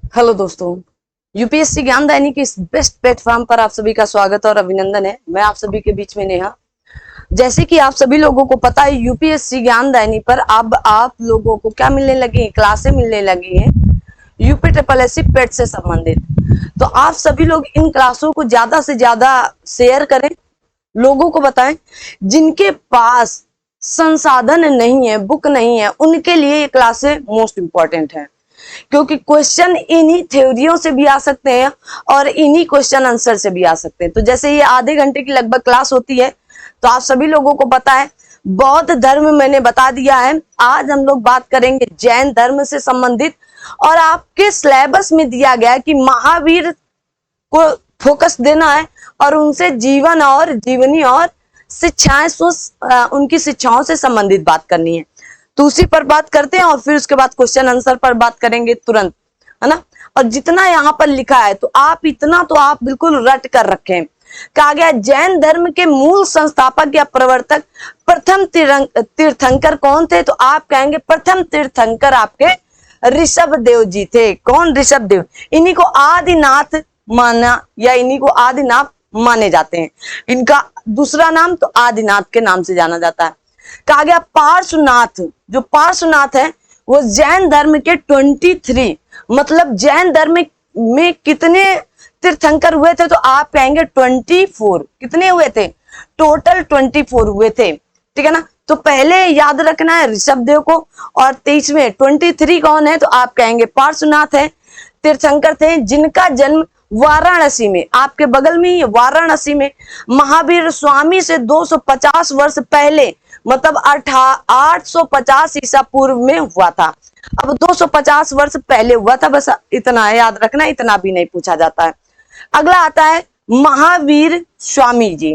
Hello दोस्तों, UPSC ज्ञानदायिनी के इस बेस्ट प्लेटफॉर्म पर आप सभी का स्वागत और अभिनंदन है। मैं आप सभी के बीच में नेहा। जैसे कि आप सभी लोगों को पता है, यूपीएससी ज्ञानदायिनी पर अब आप लोगों को क्या मिलने लगी है, क्लासें मिलने लगी हैं यूपी ट्रिपल एस सी पेट से संबंधित। तो आप सभी लोग इन क्लासों को ज्यादा से ज्यादा शेयर करें, लोगों को बताएं। जिनके पास संसाधन नहीं है, बुक नहीं है, उनके लिए ये क्लासें मोस्ट इंपॉर्टेंट है, क्योंकि क्वेश्चन इन्हीं थ्योरियों से भी आ सकते हैं और इन्हीं क्वेश्चन आंसर से भी आ सकते हैं। तो जैसे ये आधे घंटे की लगभग क्लास होती है, तो आप सभी लोगों को पता है बौद्ध धर्म मैंने बता दिया है। आज हम लोग बात करेंगे जैन धर्म से संबंधित, और आपके सिलेबस में दिया गया है कि महावीर को फोकस देना है और उनसे जीवन और जीवनी और शिक्षाएं, उनकी शिक्षाओं से संबंधित बात करनी है। तो उसी पर बात करते हैं और फिर उसके बाद क्वेश्चन आंसर पर बात करेंगे तुरंत, है ना। और जितना यहाँ पर लिखा है तो आप इतना तो आप बिल्कुल रट कर रखें। कहा गया जैन धर्म के मूल संस्थापक या प्रवर्तक प्रथम तीर्थंकर कौन थे, तो आप कहेंगे प्रथम तीर्थंकर आपके ऋषभ देव जी थे। कौन? ऋषभ देव। इन्हीं को आदिनाथ माना या इन्हीं को आदिनाथ माने जाते हैं। इनका दूसरा नाम तो आदिनाथ के नाम से जाना जाता है। कहा गया पार्श्वनाथ, जो पार्श्वनाथ है वो जैन धर्म के 23, मतलब जैन धर्म में कितने तीर्थंकर हुए थे, तो आप कहेंगे 24। कितने हुए थे? टोटल 24 हुए थे, ठीक है ना। तो पहले याद रखना है ऋषभ देव को, और 23वें 23 कौन है, तो आप कहेंगे पार्श्वनाथ है। तीर्थंकर थे जिनका जन्म वाराणसी में, आपके बगल में ही वाराणसी में, महावीर स्वामी से 250 वर्ष पहले, मतलब 850 ईसा पूर्व में हुआ था। अब 250 वर्ष पहले हुआ था, बस इतना है याद रखना, इतना भी नहीं पूछा जाता है। अगला आता है महावीर स्वामी जी,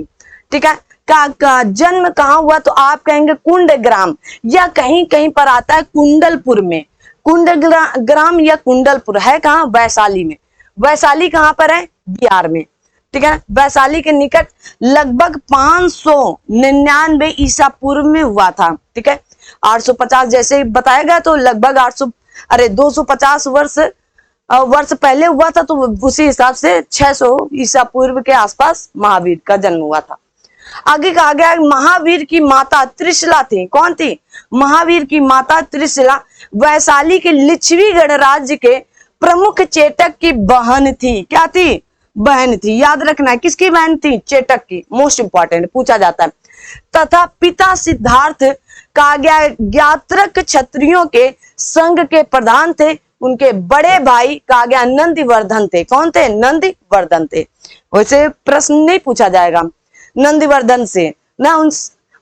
ठीक है। का जन्म कहाँ हुआ, तो आप कहेंगे कुंडग्राम, या कहीं कहीं पर आता है कुंडलपुर में। कुंडग्राम या कुंडलपुर है कहाँ? वैशाली में। वैशाली कहाँ पर है? बिहार में, ठीक है। वैशाली के निकट लगभग 599 ईसा पूर्व में हुआ था, ठीक है। 850 जैसे बताया गया, तो लगभग 250 वर्ष पहले हुआ था, तो उसी हिसाब से 600 ईसा पूर्व के आसपास महावीर का जन्म हुआ था। आगे कहा गया महावीर की माता त्रिशला थी। कौन थी? महावीर की माता त्रिशला वैशाली के लिच्छवी गणराज्य के प्रमुख चेटक की बहन थी। क्या थी? बहन थी। याद रखना है किसकी बहन थी? चेटक की। मोस्ट इंपॉर्टेंट पूछा जाता है। तथा पिता सिद्धार्थ कहा गया ज्ञात्रक क्षत्रियों के संघ के प्रधान थे। उनके बड़े भाई कहा गया नंदिवर्धन थे। कौन थे? नंदिवर्धन थे। वैसे प्रश्न नहीं पूछा जाएगा नंदिवर्धन से ना, उन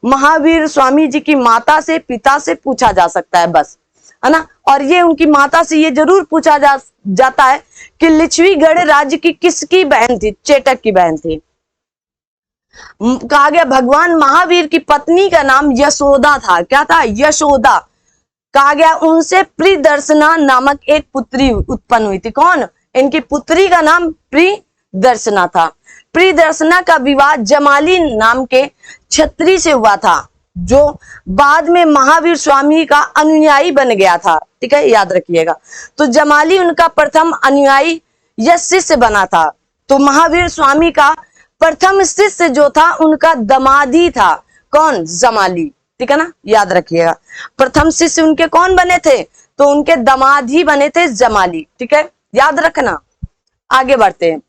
महावीर स्वामी जी की माता से, पिता से पूछा जा सकता है बस, है ना। और ये उनकी माता से ये जरूर पूछा जाता है कि लिच्छवी गणराज्य की किसकी बहन थी? चेटक की बहन थी। कहा गया भगवान महावीर की पत्नी का नाम यशोदा था। क्या था? यशोदा। कहा गया उनसे प्रिदर्शना नामक एक पुत्री उत्पन्न हुई थी। कौन? इनकी पुत्री का नाम प्रिदर्शना था। प्रिदर्शना का विवाह जमाली नाम के क्षत्रिय से हुआ था, जो बाद में महावीर स्वामी का अनुयायी बन गया था, ठीक है, याद रखिएगा। तो जमाली उनका प्रथम अनुयायी या शिष्य बना था। तो महावीर स्वामी का प्रथम शिष्य जो था उनका दमादी था। कौन? जमाली, ठीक है ना, याद रखिएगा। प्रथम शिष्य उनके कौन बने थे? तो उनके दमाद ही बने थे, जमाली, ठीक है, याद रखना। आगे बढ़ते हैं।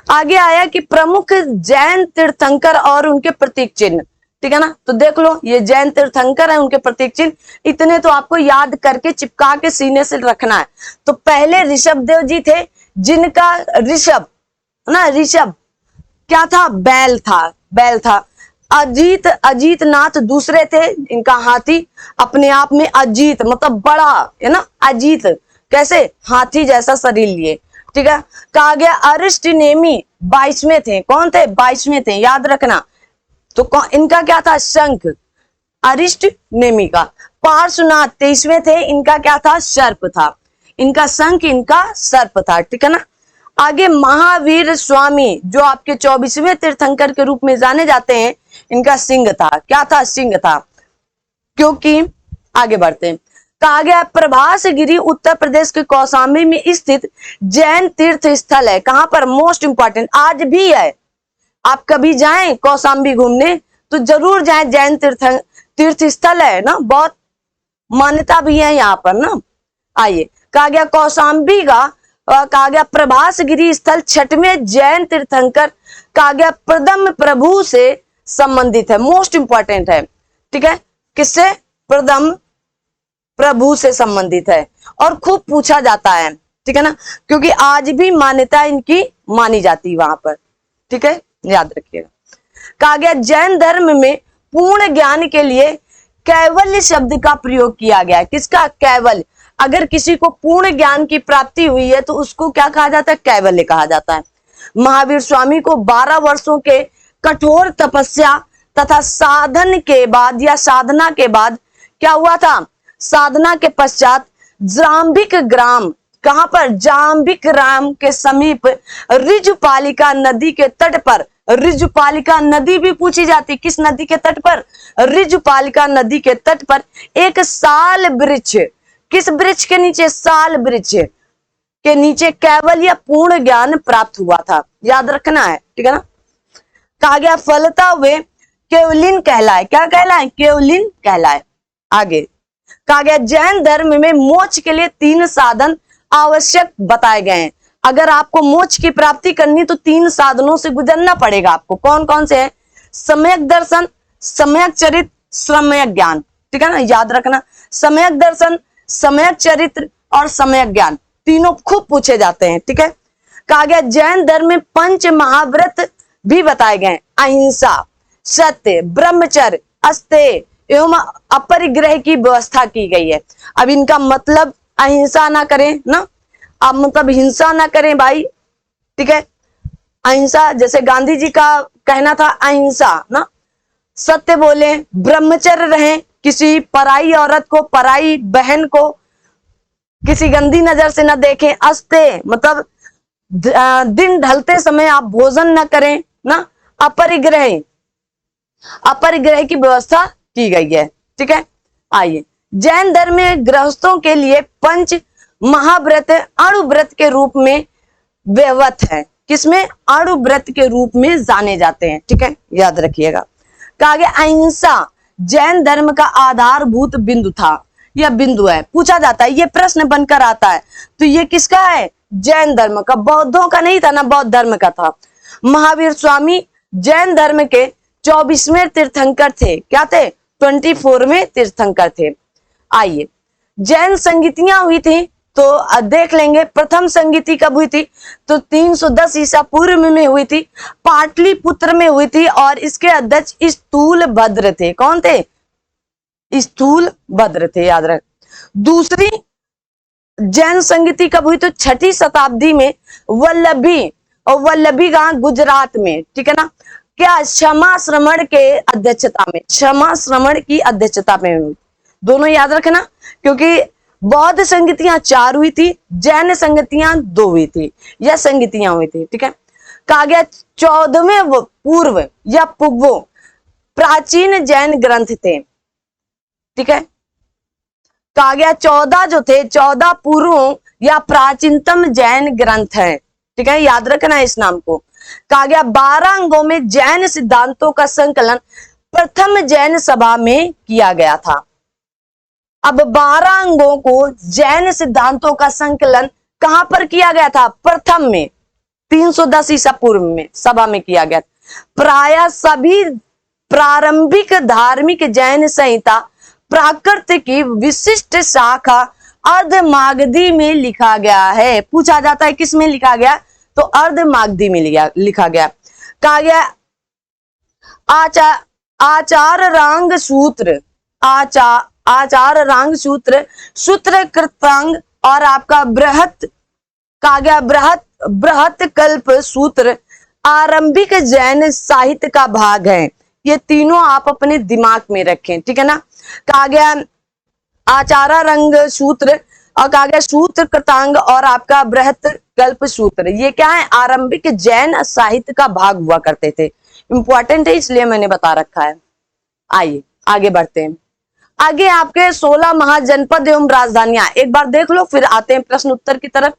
आगे आया कि प्रमुख जैन तीर्थंकर और उनके प्रतीक चिन्ह, ठीक है ना। तो देख लो, ये जैन तीर्थंकर है, उनके प्रतीक चिन्ह, इतने तो आपको याद करके चिपका के सीने से रखना है। तो पहले ऋषभ देव जी थे, जिनका ऋषभ ना, ऋषभ क्या था? बैल था, बैल था। अजीत नाथ दूसरे थे, इनका हाथी, अपने आप में अजीत मतलब बड़ा, है ना। अजीत कैसे? हाथी जैसा शरीर लिए, ठीक है। कहा गया अरिष्ट नेमी 22वें थे। कौन थे? 22वें थे, याद रखना। तो इनका क्या था? शंख, अरिष्ट नेमी का। पार्श्वनाथ 23वें थे, इनका क्या था? सर्प था। इनका शंख, इनका सर्प था, ठीक है ना। आगे महावीर स्वामी जो आपके 24वें तीर्थंकर के रूप में जाने जाते हैं, इनका सिंह था। क्या था? सिंह था। क्योंकि आगे बढ़ते हैं, कहा गया प्रभासगिरी उत्तर प्रदेश के कौशाम्बी में स्थित जैन तीर्थ स्थल है। कहां पर? मोस्ट इंपॉर्टेंट, आज भी है। आप कभी जाएं कौशाम्बी घूमने तो जरूर जाएं, जैन तीर्थ स्थल है ना, बहुत मान्यता भी है यहाँ पर ना। आइए, कहा गया कौशाम्बी का कहा गया प्रभासगिरी स्थल छठवें जैन तीर्थंकर कहा गया प्रदम प्रभु से संबंधित है। मोस्ट इंपॉर्टेंट है, ठीक है, किससे? प्रदम प्रभु से संबंधित है और खूब पूछा जाता है, ठीक है ना, क्योंकि आज भी मान्यता इनकी मानी जाती है वहां पर, ठीक है, याद रखिएगा। कहा गया जैन धर्म में पूर्ण ज्ञान के लिए कैवल्य शब्द का प्रयोग किया गया है। किसका? कैवल्य। अगर किसी को पूर्ण ज्ञान की प्राप्ति हुई है तो उसको क्या कहा जाता है? कैवल्य कहा जाता है। महावीर स्वामी को 12 वर्षों के कठोर तपस्या तथा साधन के बाद या साधना के बाद क्या हुआ था? साधना के पश्चात जाम्बिक ग्राम, कहां पर? जाम्बिक ग्राम के समीप ऋजुपालिका नदी के तट पर, ऋजुपालिका नदी भी पूछी जाती, किस नदी के तट पर? ऋजुपालिका नदी के तट पर एक साल वृक्ष, किस वृक्ष के नीचे? साल वृक्ष के नीचे कैवल्य पूर्ण ज्ञान प्राप्त हुआ था, याद रखना है, ठीक है ना। कहा गया फलता हुए केवलिन कहलाए। क्या कहलाए? केवलिन कहलाए। आगे कहा गया जैन धर्म में मोक्ष के लिए 3 साधन आवश्यक बताए गए हैं। अगर आपको मोक्ष की प्राप्ति करनी तो 3 साधनों से गुजरना पड़ेगा आपको। कौन कौन से हैं? सम्यक दर्शन, सम्यक चरित्र, सम्यक ज्ञान, ठीक है ना, याद रखना। सम्यक दर्शन, सम्यक चरित्र और सम्यक ज्ञान, तीनों खूब पूछे जाते हैं, ठीक है। कहा गया जैन धर्म में 5 महाव्रत भी बताए गए। अहिंसा, सत्य, ब्रह्मचर्य, अस्तेय एवं अपरिग्रह की व्यवस्था की गई है। अब इनका मतलब अहिंसा ना करें ना, अब मतलब हिंसा ना करें भाई, ठीक है। अहिंसा, जैसे गांधी जी का कहना था अहिंसा ना, सत्य बोले, ब्रह्मचर्य रहें, किसी पराई औरत को, पराई बहन को किसी गंदी नजर से न देखें। अस्तेय मतलब दिन ढलते समय आप भोजन न करें ना। अपरिग्रह, अपरिग्रह की व्यवस्था की गई है, ठीक है। आइए, जैन धर्म में गृहस्थों के लिए 5 महाव्रत अणुव्रत के रूप में व्यवत है। किसमें? अणुव्रत के रूप में जाने जाते हैं, ठीक है, याद रखिएगा। कहा गया अहिंसा जैन धर्म का आधारभूत बिंदु था, यह बिंदु है, पूछा जाता है, ये प्रश्न बनकर आता है। तो ये किसका है? जैन धर्म का, बौद्धों का नहीं था ना, बौद्ध धर्म का था। महावीर स्वामी जैन धर्म के 24वें तीर्थंकर थे। क्या थे? 24वें तीर्थंकर थे। आइए, जैन संगीतियां हुई थी तो देख लेंगे। प्रथम संगीति कब हुई थी? तो 310 ईसा पूर्व में हुई थी, पाटलिपुत्र में हुई थी और इसके अध्यक्ष स्थूलभद्र थे। कौन थे? स्थूलभद्र थे, याद रख। दूसरी जैन संगीति कब हुई? तो 6ठी शताब्दी में वल्लभी, और वल्लभी कहां? गुजरात में, ठीक है ना। क्या? क्षमा श्रमण के अध्यक्षता में, क्षमा श्रमण की अध्यक्षता में हुई। दोनों याद रखना, क्योंकि बौद्ध संगीतियां 4 हुई थी, जैन संगीतियां 2 हुई थी, या संगीतियां हुई थी, ठीक है। कहा गया 14वें पूर्व या पुग्वो प्राचीन जैन ग्रंथ थे, ठीक है। कहा गया 14 जो थे, 14 पूर्वों या प्राचीनतम जैन ग्रंथ है, ठीक है, याद रखना इस नाम को। कहा गया 12 अंगों में जैन सिद्धांतों का संकलन प्रथम जैन सभा में किया गया था। अब 12 अंगों को जैन सिद्धांतों का संकलन कहां पर किया गया था? प्रथम में 310 ईसा पूर्व में सभा में किया गया। प्रायः सभी प्रारंभिक धार्मिक जैन संहिता प्राकृत की विशिष्ट शाखा अर्धमागधी में लिखा गया है। पूछा जाता है किस में लिखा गया? तो अर्धमागधी में लिखा गया। कहा गया आचार रांग सूत्र, आचार रांग सूत्र, सूत्र कृतांग और आपका बृहत, कहा गया बृहत कल्प सूत्र आरंभिक जैन साहित्य का भाग है। ये तीनों आप अपने दिमाग में रखें, ठीक है ना। कहा गया आचारा रंग सूत्र और कहा गया सूत्र कृतांग और आपका बृहत कल्प सूत्र, ये क्या है? आरंभिक जैन साहित्य का भाग हुआ करते थे। इंपॉर्टेंट है इसलिए मैंने बता रखा है। आइए आगे बढ़ते हैं। आगे आपके 16 महाजनपद एवं राजधानियां एक बार देख लो, फिर आते हैं प्रश्न उत्तर की तरफ।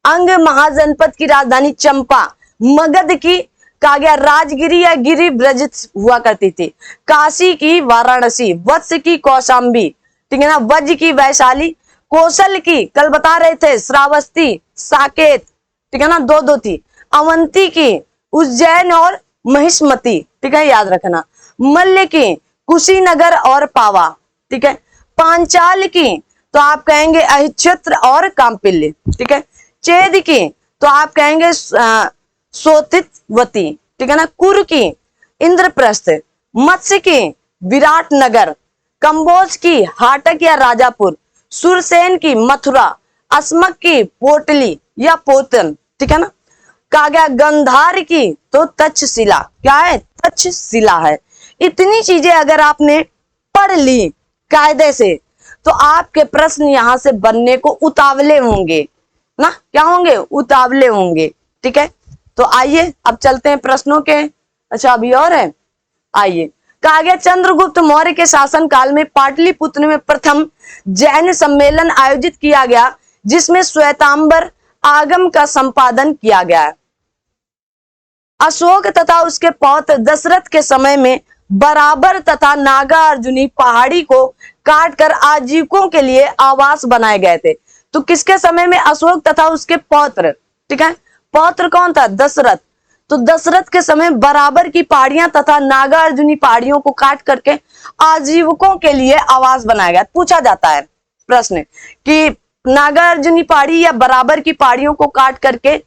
अंग महाजनपद की राजधानी चंपा, मगध की कहा गया राजगिरी या गिरि ब्रज हुआ करती थी, काशी की वाराणसी, वत्स की कौशाम्बी, ठीक है ना, वज की वैशाली, कौशल की कल बता रहे थे श्रावस्ती, साकेत, ठीक है ना, दो थी, अवंती की उज्जैन और महिष्मती, ठीक है, याद रखना, मल्ल की कुशीनगर और पावा, ठीक है, पांचाल की तो आप कहेंगे अहिक्षेत्र और काम्पिल्य, ठीक है, चेद की तो आप कहेंगे सोतितवती, ठीक है ना, कुर की इंद्रप्रस्थ, मत्स्य की विराटनगर, कंबोज की हाटक या राजापुर, सुरसेन की मथुरा, अस्मक की पोटली या पोतन, ठीक है ना, कहा गया गंधार की तो तक्षशिला, क्या है, तक्षशिला है। इतनी चीजें अगर आपने पढ़ ली कायदे से तो आपके प्रश्न यहां से बनने को उतावले होंगे ना, क्या होंगे, उतावले होंगे, ठीक है। तो आइए अब चलते हैं प्रश्नों के, अच्छा अभी और है, आइए। कहा गया चंद्रगुप्त मौर्य के शासन काल में पाटलिपुत्र में प्रथम जैन सम्मेलन आयोजित किया गया जिसमें श्वेतांबर आगम का संपादन किया गया। अशोक तथा उसके पौत्र दशरथ के समय में बराबर तथा नागार्जुनी पहाड़ी को काटकर आजीविकों के लिए आवास बनाए गए थे। तो किसके समय में, अशोक तथा उसके पौत्र, ठीक है, पौत्र कौन था, दशरथ। तो दशरथ के समय बराबर की पहाड़ियां तथा नागार्जुनी पहाड़ियों को काट करके आजीविकों के लिए आवास बनाया गया। पूछा जाता है प्रश्न कि नागार्जुनी पहाड़ी या बराबर की पहाड़ियों को काट करके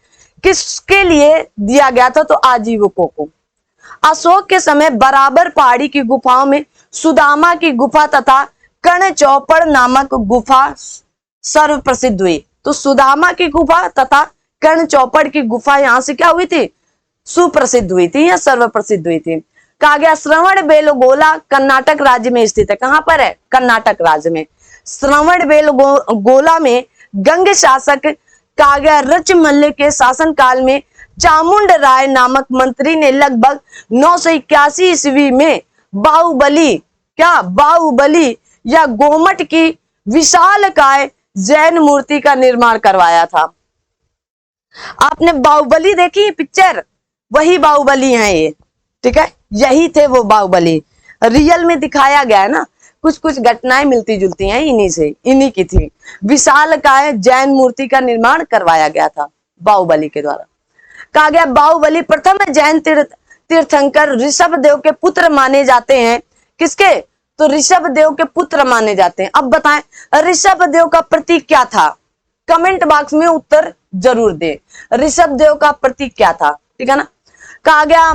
किसके लिए दिया गया था, तो आजीविकों को। अशोक के समय बराबर पहाड़ी की गुफाओं में सुदामा की गुफा तथा कर्ण चौपड़ नामक गुफा सर्व प्रसिद्ध हुई। तो सुदामा की गुफा तथा कर्ण चौपड़ की गुफा यहां से क्या हुई थी, सुप्रसिद्ध हुई थी या सर्व प्रसिद्ध हुई थी। कहा गया श्रवण बेलगोला कर्नाटक राज्य में स्थित है। कहां पर है, कर्नाटक राज्य में। श्रवण बेलगोला में गंग शासक कहा गया रचमल्ल के शासन काल में चामुंड राय नामक मंत्री ने लगभग 981 ईस्वी में बाहुबली, क्या, बाहुबली या गोमट की विशालकाय जैन मूर्ति का निर्माण करवाया था। आपने बाहुबली देखी पिक्चर, वही बाहुबली है ये, ठीक है, यही थे वो बाहुबली, रियल में दिखाया गया है ना, कुछ कुछ घटनाएं मिलती जुलती हैं इन्हीं से, इन्हीं की थी। विशालकाय जैन मूर्ति का निर्माण करवाया गया था बाहुबली के द्वारा। कहा गया बाहुबली प्रथम जैन तीर्थंकर ऋषभ देव के पुत्र माने जाते हैं। किसके, तो ऋषभ देव के पुत्र माने जाते हैं। अब बताएं ऋषभ देव का प्रतीक क्या था, कमेंट बॉक्स में उत्तर जरूर दे, ऋषभ देव का प्रतीक क्या था, ठीक है ना। कहा गया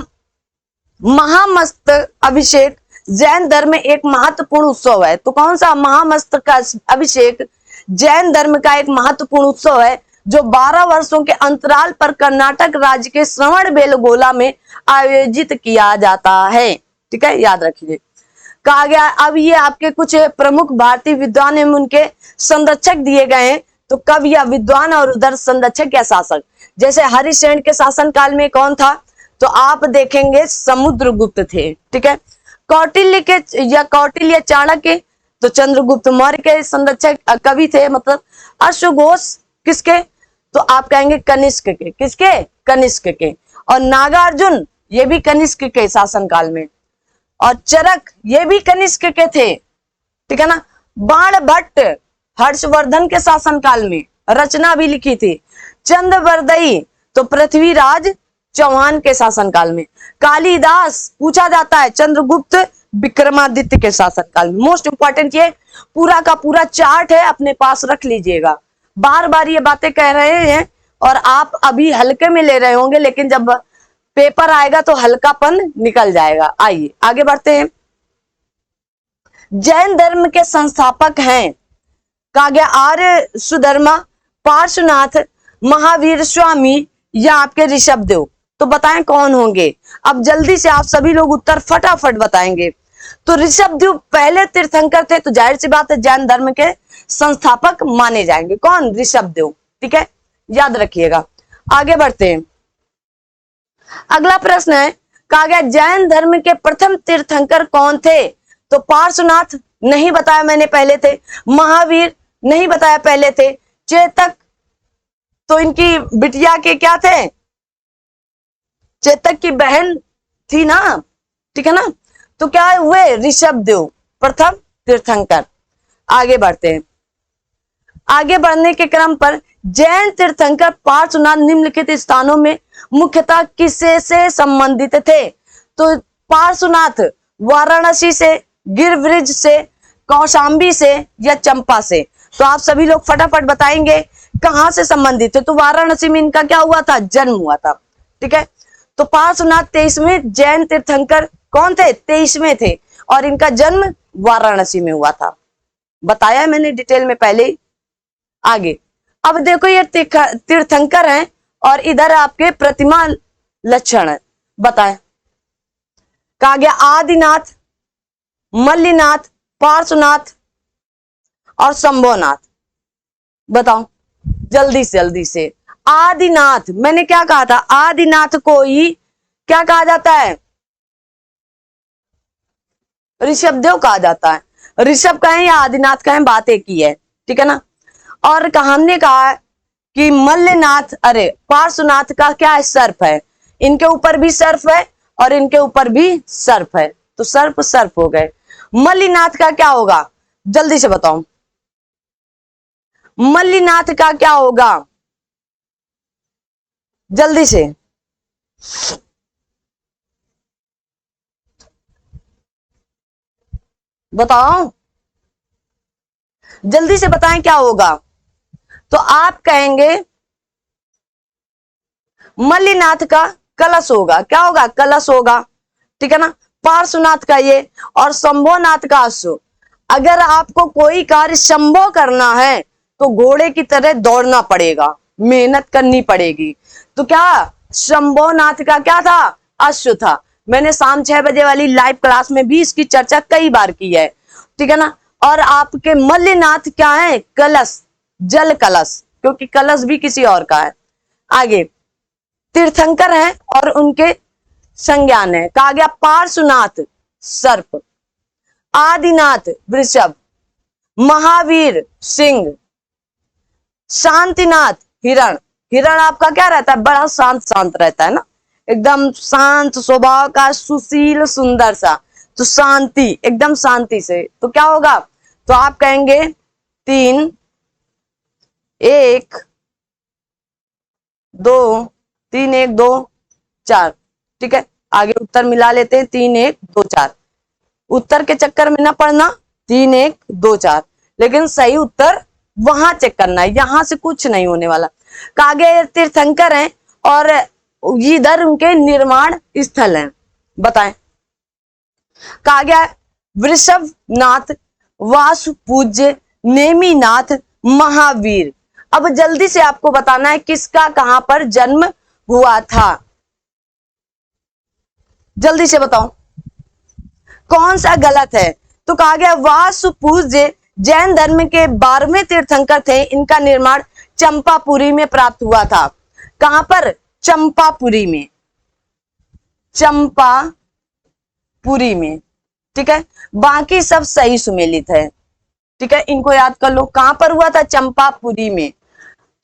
महामस्तक अभिषेक जैन धर्म में एक महत्वपूर्ण उत्सव है। तो कौन सा, महामस्तक का अभिषेक जैन धर्म का एक महत्वपूर्ण उत्सव है जो 12 वर्षों के अंतराल पर कर्नाटक राज्य के श्रवण बेलगोला में आयोजित किया जाता है, ठीक है, याद रखिए। कहा गया अब ये आपके कुछ प्रमुख भारतीय विद्वान एवं उनके संरक्षक दिए गए हैं। तो कवि या विद्वान और उधर संरक्षक या शासक, जैसे हरिशेन के शासन काल में कौन था, तो आप देखेंगे समुद्रगुप्त थे, ठीक है। कौटिल्य के या कौटिल्य चाणक्य तो चंद्रगुप्त मौर्य के संरक्षक कवि थे, मतलब अश्वघोष किसके, तो आप कहेंगे कनिष्क के, किसके, कनिष्क के। और नागार्जुन ये भी कनिष्क के शासन काल में, और चरक ये भी कनिष्क के थे, ठीक है ना। बाणभट्ट हर्षवर्धन के शासन काल में रचना भी लिखी थी। चंद्रवरदई तो पृथ्वीराज चौहान के शासन काल में। कालिदास पूछा जाता है चंद्रगुप्त विक्रमादित्य के शासन काल में। मोस्ट इंपॉर्टेंट ये पूरा का पूरा चार्ट है, अपने पास रख लीजिएगा। बार बार ये बातें कह रहे हैं और आप अभी हल्के में ले रहे होंगे, लेकिन जब पेपर आएगा तो हल्कापन निकल जाएगा। आइए आगे बढ़ते हैं। जैन धर्म के संस्थापक हैं, कहा गया आर्य सुधर्मा, पार्श्वनाथ, महावीर स्वामी या आपके ऋषभ देव। तो बताएं कौन होंगे। अब जल्दी से आप सभी लोग उत्तर फटाफट बताएंगे। तो ऋषभ देव पहले तीर्थंकर थे, तो जाहिर सी बात है जैन धर्म के संस्थापक माने जाएंगे। कौन, ऋषभ देव, ठीक है, याद रखिएगा। आगे बढ़ते हैं। अगला प्रश्न है, कहा गया जैन धर्म के प्रथम तीर्थंकर कौन थे। तो पार्श्वनाथ नहीं बताया मैंने पहले थे, महावीर नहीं बताया पहले थे, चेतक तो इनकी बिटिया के क्या थे, चेतक की बहन थी ना, ठीक है ना। तो क्या हुए, ऋषभदेव प्रथम तीर्थंकर। आगे बढ़ते हैं। आगे बढ़ने के क्रम पर जैन तीर्थंकर पार्श्वनाथ निम्नलिखित स्थानों में मुख्यतः किससे से संबंधित थे। तो पार्श्वनाथ वाराणसी से, गिरब्रिज से, कौशाम्बी से या चंपा से। तो आप सभी लोग फटाफट बताएंगे कहां से संबंधित है। तो वाराणसी में इनका क्या हुआ था, जन्म हुआ था, ठीक है। तो पार्श्वनाथ 23वें जैन तीर्थंकर कौन थे, 23वें थे, और इनका जन्म वाराणसी में हुआ था, बताया मैंने डिटेल में पहले। आगे अब देखो ये तीर्थंकर हैं और इधर आपके प्रतिमा लक्षण है, बताएं। कहा गया आदिनाथ, मल्लीनाथ, पार्श्वनाथ और शंभोनाथ। बताओ जल्दी से। आदिनाथ, मैंने क्या कहा था, आदिनाथ को ही क्या कहा जाता है, ऋषभदेव कहा जाता है। ऋषभ कहें या आदिनाथ कहें, बात एक ही है, ठीक है ना। और हमने कहा कि मल्लनाथ, अरे पार्श्वनाथ का क्या है, सर्प है, इनके ऊपर भी सर्प है और इनके ऊपर भी सर्प है, तो सर्प सर्प हो गए। मल्लीनाथ का क्या होगा, जल्दी से बताओ, मल्लीनाथ का क्या होगा, जल्दी से बताओ, जल्दी से बताएं क्या होगा। तो आप कहेंगे मल्लीनाथ का कलश होगा, क्या होगा, कलश होगा, ठीक है ना। पार्श्वनाथ का ये, और शंभोनाथ का अश्व। अगर आपको कोई कार्य संभव करना है तो घोड़े की तरह दौड़ना पड़ेगा, मेहनत करनी पड़ेगी। तो क्या शंभोनाथ का क्या था, अश्व था। मैंने शाम 6 बजे वाली लाइव क्लास में भी इसकी चर्चा कई बार की है, ठीक है ना। और आपके मल्लीनाथ क्या है, कलश, जल कलश, क्योंकि कलश भी किसी और का है। आगे तीर्थंकर हैं और उनके संज्ञान है। कहा गया पार्श्वनाथ सर्प, आदिनाथ वृषभ, महावीर सिंह, शांतिनाथ हिरण। हिरण आपका क्या रहता है, बड़ा शांत शांत रहता है ना, एकदम शांत स्वभाव का, सुशील सुंदर सा, तो शांति, एकदम शांति से। तो क्या होगा, तो आप कहेंगे 3 1 2 3 1 2 4, ठीक है। आगे उत्तर मिला लेते हैं, 3 1 2 4। उत्तर के चक्कर में ना पढ़ना 3 1 2 4, लेकिन सही उत्तर वहां चेक करना है, यहां से कुछ नहीं होने वाला। कागे तीर्थंकर हैं और इधर उनके निर्माण स्थल हैं, बताएं। कहा गया वृषभनाथ, वासुपूज्य, नेमिनाथ, महावीर। अब जल्दी से आपको बताना है किसका कहां पर जन्म हुआ था, जल्दी से बताओ कौन सा गलत है। तो कहा गया वासुपूज्य जैन धर्म के 12वें तीर्थंकर थे, इनका निर्माण चंपापुरी में प्राप्त हुआ था। कहां पर, चंपापुरी में, चंपापुरी में, ठीक है। बाकी सब सही सुमेलित है, ठीक है, इनको याद कर लो। कहां पर हुआ था, चंपापुरी में।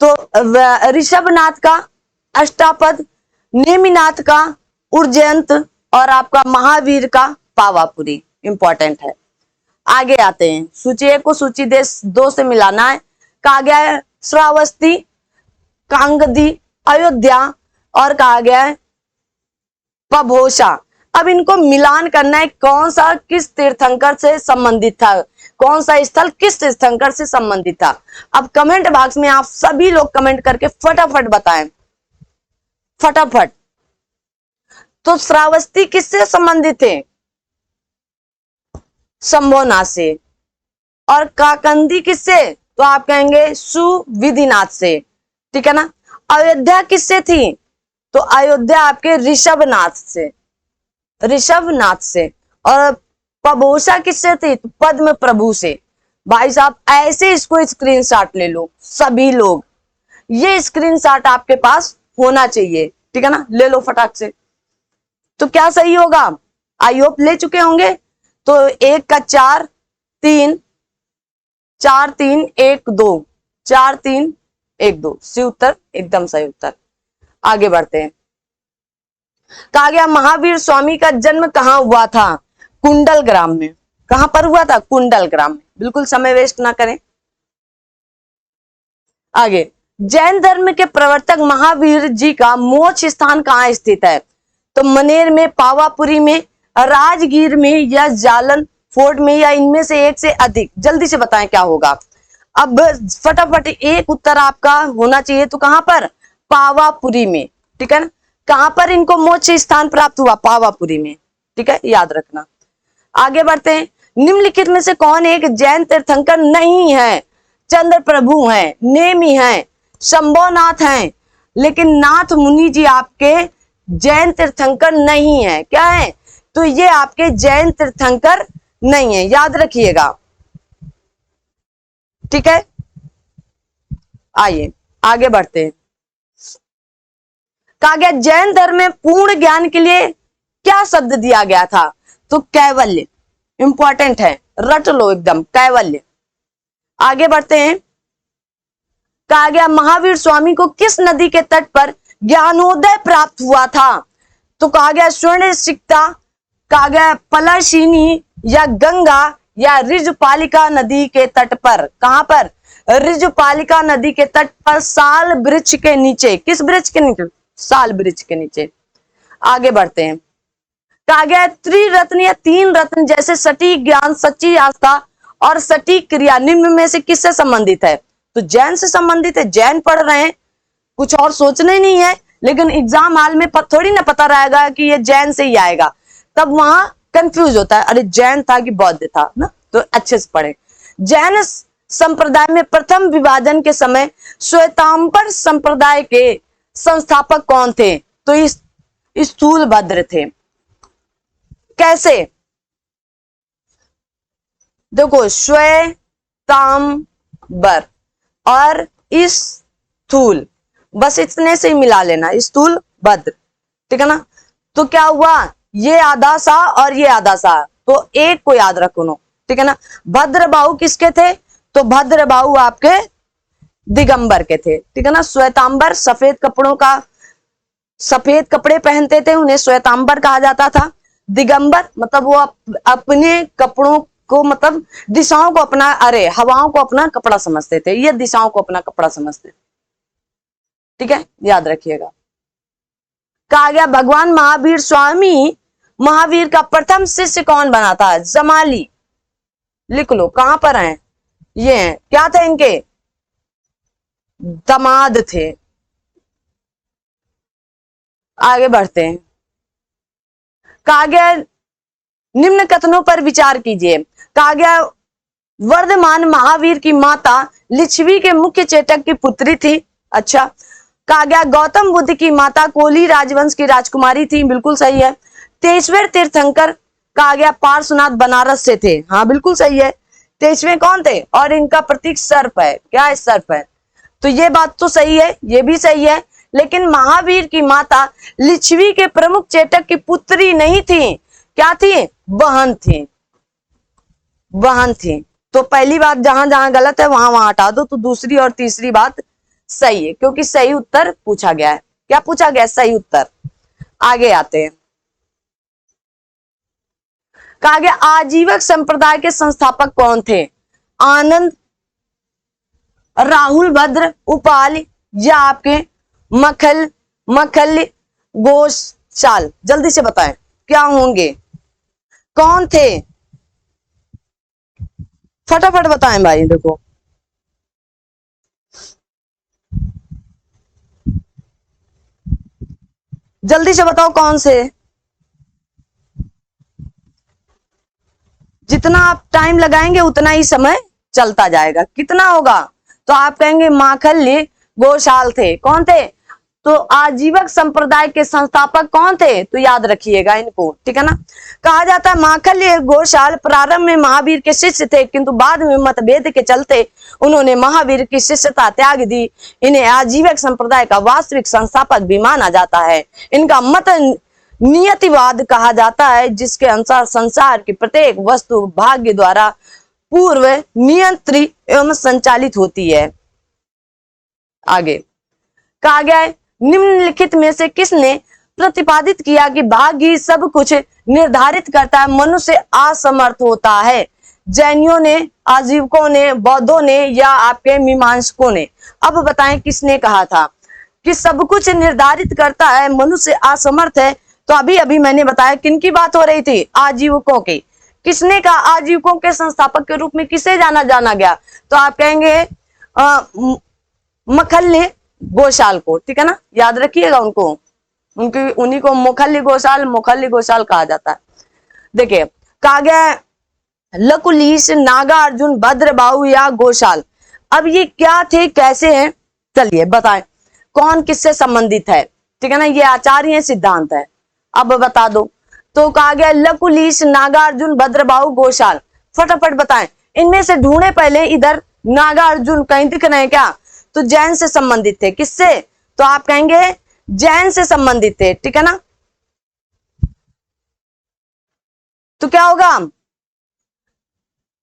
तो ऋषभनाथ का अष्टापद, नेमिनाथ का उज्जैंत और आपका महावीर का पावापुरी, इंपॉर्टेंट है। आगे आते हैं, सूची 1 को सूची 2 से मिलाना है। कहा गया है श्रावस्ती, कांगदी, अयोध्या और कहा गया है पभोशा। अब इनको मिलान करना है, कौन सा किस तीर्थंकर से संबंधित था, कौन सा स्थल किस तीर्थंकर से संबंधित था। अब कमेंट बॉक्स में आप सभी लोग कमेंट करके फटाफट बताएं, फटाफट। तो श्रावस्ती किससे संबंधित थे, शंभोनाथ से। और काकंदी किससे, तो आप कहेंगे सुविधिनाथ से, ठीक है ना। अयोध्या किससे थी, तो अयोध्या आपके ऋषभनाथ से, ऋषभनाथ से। और पभोशा किससे थी, तो पद्म प्रभु से। भाई साहब ऐसे इसको स्क्रीनशॉट ले लो सभी लोग, ये स्क्रीनशॉट आपके पास होना चाहिए, ठीक है ना, ले लो फटाक से। तो क्या सही होगा, आई होप ले चुके होंगे। तो 1 का 4, 3 4 3 1 2 4 3 1 2 सी उत्तर एकदम सही उत्तर। आगे बढ़ते हैं। कहा गया महावीर स्वामी का जन्म कहां हुआ था? कुंडल ग्राम में। कहां पर हुआ था? कुंडल ग्राम में। बिल्कुल समय वेस्ट ना करें। आगे, जैन धर्म के प्रवर्तक महावीर जी का मोक्ष स्थान कहां स्थित है? तो मनेर में, पावापुरी में, राजगीर में या जालन फोर्ट में या इनमें से एक से अधिक। जल्दी से बताएं क्या होगा। अब फटाफट एक उत्तर आपका होना चाहिए। तो कहां पर? पावापुरी में। ठीक है ना। कहां पर इनको मोक्ष स्थान प्राप्त हुआ? पावापुरी में। ठीक है, याद रखना। आगे बढ़ते हैं। निम्नलिखित में से कौन एक जैन तीर्थंकर नहीं है? चंद्र प्रभु हैं, नेमी हैं, शंभोनाथ हैं, लेकिन नाथ मुनि जी आपके जैन तीर्थंकर नहीं है। क्या है? तो ये आपके जैन तीर्थंकर नहीं है, याद रखिएगा। ठीक है, आइए आगे बढ़ते हैं। कहा गया जैन धर्म में पूर्ण ज्ञान के लिए क्या शब्द दिया गया था? तो कैवल्य। इंपॉर्टेंट है, रट लो एकदम, कैवल्य। आगे बढ़ते हैं। कहा गया महावीर स्वामी को किस नदी के तट पर ज्ञानोदय प्राप्त हुआ था? तो कहा गया स्वर्ण सिक्ता, कहा गया पलाशिनी या गंगा या ऋजुपालिका नदी के तट पर। कहां पर? ऋजुपालिका नदी के तट पर साल वृक्ष के नीचे। किस वृक्ष के नीचे? साल वृक्ष के नीचे। आगे बढ़ते हैं। कहा गया त्रिरत्न या 3 रत्न जैसे सटीक ज्ञान, सच्ची आस्था और सटीक क्रिया निम्न में से किससे संबंधित है? तो जैन से संबंधित है। जैन पढ़ रहे हैं, कुछ और सोचना ही नहीं है। लेकिन एग्जाम हॉल में थोड़ी ना पता रहेगा कि ये जैन से ही आएगा, तब वहां कंफ्यूज होता है, अरे जैन था कि बौद्ध था ना। तो अच्छे से पढ़े। जैन संप्रदाय में प्रथम विभाजन के समय श्वेतांबर संप्रदाय के संस्थापक कौन थे? तो इस स्थूलभद्र थे। कैसे? देखो, श्वेतांबर और स्थूल, बस इतने से ही मिला लेना, स्थूल भद्र। ठीक है ना। तो क्या हुआ? ये आधा सा और ये आधा सा, तो एक को याद रखो। ठीक है ना। भद्रबाहु किसके थे? तो भद्रबाहु आपके दिगंबर के थे। ठीक है ना। श्वेतांबर सफेद कपड़े पहनते थे, उन्हें श्वेतांबर कहा जाता था। दिगंबर मतलब वो अपने कपड़ों को, मतलब दिशाओं को अपना, अरे हवाओं को अपना कपड़ा समझते थे, ये दिशाओं को अपना कपड़ा समझते थे। ठीक है, याद रखिएगा। कहा गया भगवान महावीर स्वामी महावीर का प्रथम शिष्य कौन बना था? जमाली। लिख लो, कहां पर हैं ये? हैं, क्या थे इनके? दामाद थे। आगे बढ़ते हैं। कहा गया निम्न कथनों पर विचार कीजिए। कहा गया वर्धमान महावीर की माता लिच्छवी के मुख्य चेतक की पुत्री थी। अच्छा। कहा गया गौतम बुद्ध की माता कोली राजवंश की राजकुमारी थी। बिल्कुल सही है। 23वें तीर्थंकर कहा गया पार्श्वनाथ बनारस से थे। हाँ बिल्कुल सही है। 23वें कौन थे? और इनका प्रतीक सर्प है। क्या है? सर्प है। तो ये बात तो सही है, ये भी सही है। लेकिन महावीर की माता लिच्छवी के प्रमुख चेतक की पुत्री नहीं थी। क्या थी? बहन थी। बहन थी। तो पहली बात जहां जहां गलत है वहां वहां हटा दो, तो दूसरी और तीसरी बात सही है, क्योंकि सही उत्तर पूछा गया है। क्या पूछा गया? सही उत्तर। आगे आते हैं। कहा गया आजीवक संप्रदाय के संस्थापक कौन थे? आनंद, राहुल भद्र, उपाल या आपके मखल्य गोशाल। जल्दी से बताएं क्या होंगे, कौन थे? फटाफट बताएं भाई। देखो जल्दी से बताओ कौन से। जितना आप टाइम लगाएंगे उतना ही समय चलता जाएगा। कितना होगा? तो आप कहेंगे माखल्य गोशाल थे। कौन थे? तो आजीवक संप्रदाय के संस्थापक कौन थे? तो याद रखिएगा इनको। ठीक है ना। कहा जाता है माखल्य गोशाल प्रारंभ में महावीर के शिष्य थे, किंतु बाद में मतभेद के चलते उन्होंने महावीर की शिष्यता त्याग दी। इन्हें आजीवक संप्रदाय का वास्तविक संस्थापक भी माना जाता है। इनका मत नियतिवाद कहा जाता है, जिसके अनुसार संसार की प्रत्येक वस्तु भाग्य द्वारा पूर्व नियंत्रित एवं संचालित होती है। आगे कहा गया है निम्नलिखित में से किसने प्रतिपादित किया कि भाग्य सब कुछ निर्धारित करता है, मनुष्य असमर्थ होता है? जैनियों ने, आजीविकों ने, बौद्धों ने या आपके मीमांसकों ने? अब बताएं किसने कहा था कि सब कुछ निर्धारित करता है, मनुष्य असमर्थ है? तो अभी अभी मैंने बताया किनकी बात हो रही थी, आजीविकों की। किसने कहा? आजीविकों के संस्थापक के रूप में किसे जाना गया? तो आप कहेंगे मखल्ली गोशाल को, ठीक है ना, याद रखिएगा उनको, उन्हीं को मखल्ली गोशाल कहा जाता है। देखिए कहा गया लकुलिश, नागार्जुन, भद्रबाहु या गोशाल। अब ये क्या थे, कैसे हैं, चलिए बताएं कौन किससे संबंधित है, ठीक है ना, ये आचार्य सिद्धांत है। अब बता दो। तो कहा गया लकुलिश, नागार्जुन, भद्रबाहु, गोशाल, फटाफट बताएं इनमें से। ढूंढे पहले इधर नागार्जुन कहीं दिख रहे हैं क्या? तो जैन से संबंधित थे। किससे? तो आप कहेंगे जैन से संबंधित थे, ठीक है ना। तो क्या होगा?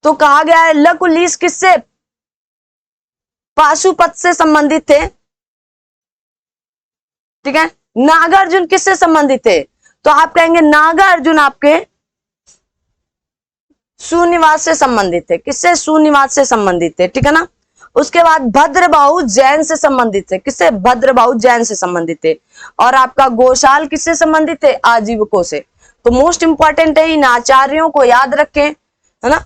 तो कहा गया है लकुलिश किससे? पाशुपत से संबंधित थे, ठीक है। नागार्जुन किससे संबंधित थे? तो आप कहेंगे नागार्जुन आपके सुनिवास से संबंधित थे। किससे? सुनिवास से संबंधित थे, ठीक है ना। उसके बाद भद्रबाहु जैन से संबंधित थे। किससे? भद्रबाहु जैन से संबंधित थे। और आपका गोशाल किससे संबंधित थे? आजीविकों से। तो मोस्ट इंपॉर्टेंट है, इन आचार्यों को याद रखें, है ना।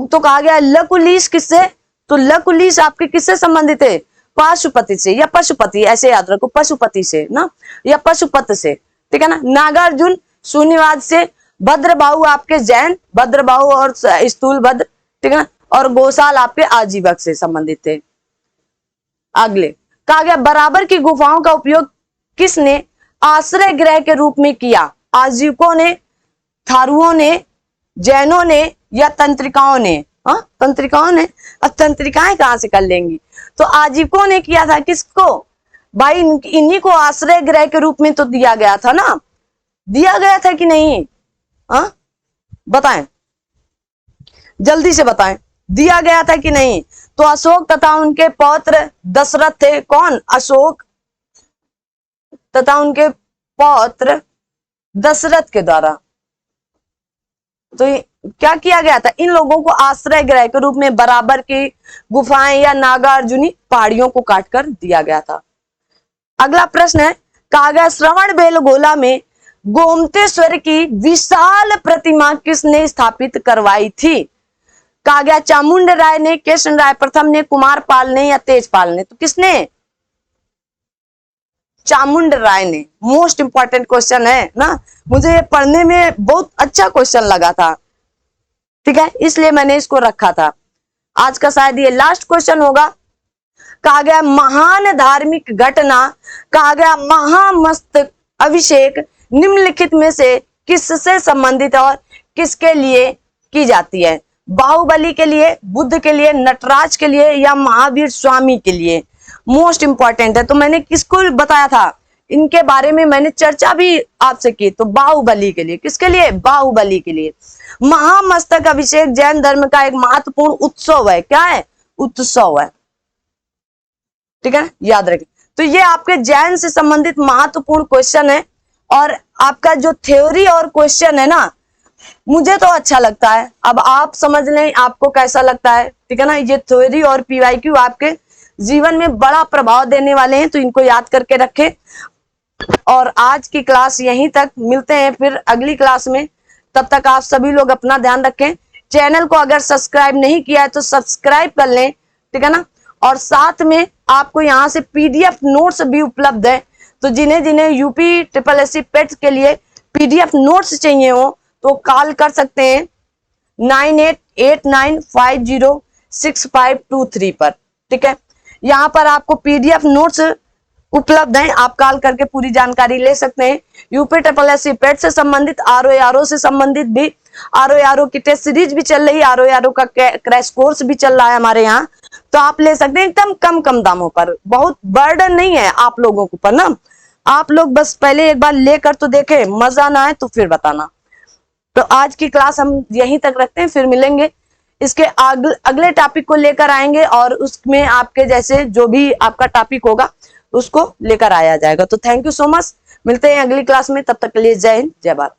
तो कहा गया लकुलिश किससे? तो लकुलिश आपके किससे संबंधित है? पाशुपति से या पशुपति, ऐसे याद रखो, पशुपति से ना, या पशुपत से, ठीक है ना। नागार्जुन सुनिवाद से, भद्रबाहु आपके जैन, भद्रबाहु और स्थूल भद्र, ठीक है ना, और गोशाल आपके आजीवक से संबंधित थे। अगले कहा गया बराबर की गुफाओं का उपयोग किसने आश्रय गृह के रूप में किया? आजीविकों ने, थारुओं ने, जैनों ने या तंत्रिकाओं ने? हाँ, तंत्रिकाओं ने। अब तंत्रिकाएं कहां से कर लेंगी? तो आजीविकों ने किया था। किसको भाई? इन्हीं को आश्रय गृह के रूप में तो दिया गया था ना, दिया गया था कि नहीं? हाँ बताएं, जल्दी से बताएं, दिया गया था कि नहीं? तो अशोक तथा उनके पौत्र दशरथ थे। कौन? अशोक तथा उनके पौत्र दशरथ के द्वारा। तो क्या किया गया था? इन लोगों को आश्रय गृह के रूप में बराबर की गुफाएं या नागार्जुनी पहाड़ियों को काटकर दिया गया था। अगला प्रश्न है, कहा गया श्रवण बेलगोला में गोमतेश्वर की विशाल प्रतिमा किसने स्थापित करवाई थी? कहा गया चामुंड राय ने, कृष्ण राय प्रथम ने, कुमारपाल ने या तेजपाल ने? तो किसने? चामुंड राय ने। मोस्ट इंपॉर्टेंट क्वेश्चन है ना, मुझे ये पढ़ने में बहुत अच्छा क्वेश्चन लगा था, ठीक है, इसलिए मैंने इसको रखा था। आज का शायद ये लास्ट क्वेश्चन होगा। कहा गया महान धार्मिक घटना, कहा गया महामस्तक अभिषेक निम्नलिखित में से किससे संबंधित और किसके लिए की जाती है? बाहुबली के लिए, बुद्ध के लिए, नटराज के लिए या महावीर स्वामी के लिए? मोस्ट इंपॉर्टेंट है। तो मैंने किसको बताया था, इनके बारे में मैंने चर्चा भी आपसे की। तो बाहुबली के लिए। किसके लिए? बाहुबली के लिए। महामस्तक अभिषेक जैन धर्म का एक महत्वपूर्ण उत्सव है। क्या है? उत्सव है, ठीक है, याद रखें। तो ये आपके जैन से संबंधित महत्वपूर्ण क्वेश्चन है। और आपका जो थ्योरी और क्वेश्चन है ना, मुझे तो अच्छा लगता है। अब आप समझ लें आपको कैसा लगता है, ठीक है ना। ये थ्योरी और पीवाईक्यू आपके जीवन में बड़ा प्रभाव देने वाले हैं, तो इनको याद करके रखें। और आज की क्लास यहीं तक, मिलते हैं फिर अगली क्लास में। तब तक आप सभी लोग अपना ध्यान रखें। चैनल को अगर सब्सक्राइब नहीं किया है तो सब्सक्राइब कर लें, ठीक है ना। और साथ में आपको यहाँ से पीडीएफ नोट्स भी उपलब्ध है। तो जिन्हें जिन्हें यूपी ट्रिपल एससी पेट के लिए पीडीएफ नोट्स चाहिए हो तो कॉल कर सकते हैं 9889506523 पर, ठीक है। यहाँ पर आपको पीडीएफ नोट्स उपलब्ध हैं, आप कॉल करके पूरी जानकारी ले सकते हैं। यूपी ट्रिपल एससी पेट से संबंधित, आरओ से संबंधित भी, आरओ की टेस्ट सीरीज भी चल रही है, आरओ का क्रैश कोर्स भी चल रहा है हमारे यहाँ, तो आप ले सकते हैं एकदम कम दामों पर। बहुत बर्डन नहीं है आप लोगों के ऊपर ना, आप लोग बस पहले एक बार लेकर तो देखें, मजा ना आए तो फिर बताना। तो आज की क्लास हम यहीं तक रखते हैं, फिर मिलेंगे इसके अगले टॉपिक को लेकर आएंगे और उसमें आपके जैसे जो भी आपका टॉपिक होगा उसको लेकर आया जाएगा। तो थैंक यू सो मच, मिलते हैं अगली क्लास में, तब तक के लिए जय हिंद जय भारत।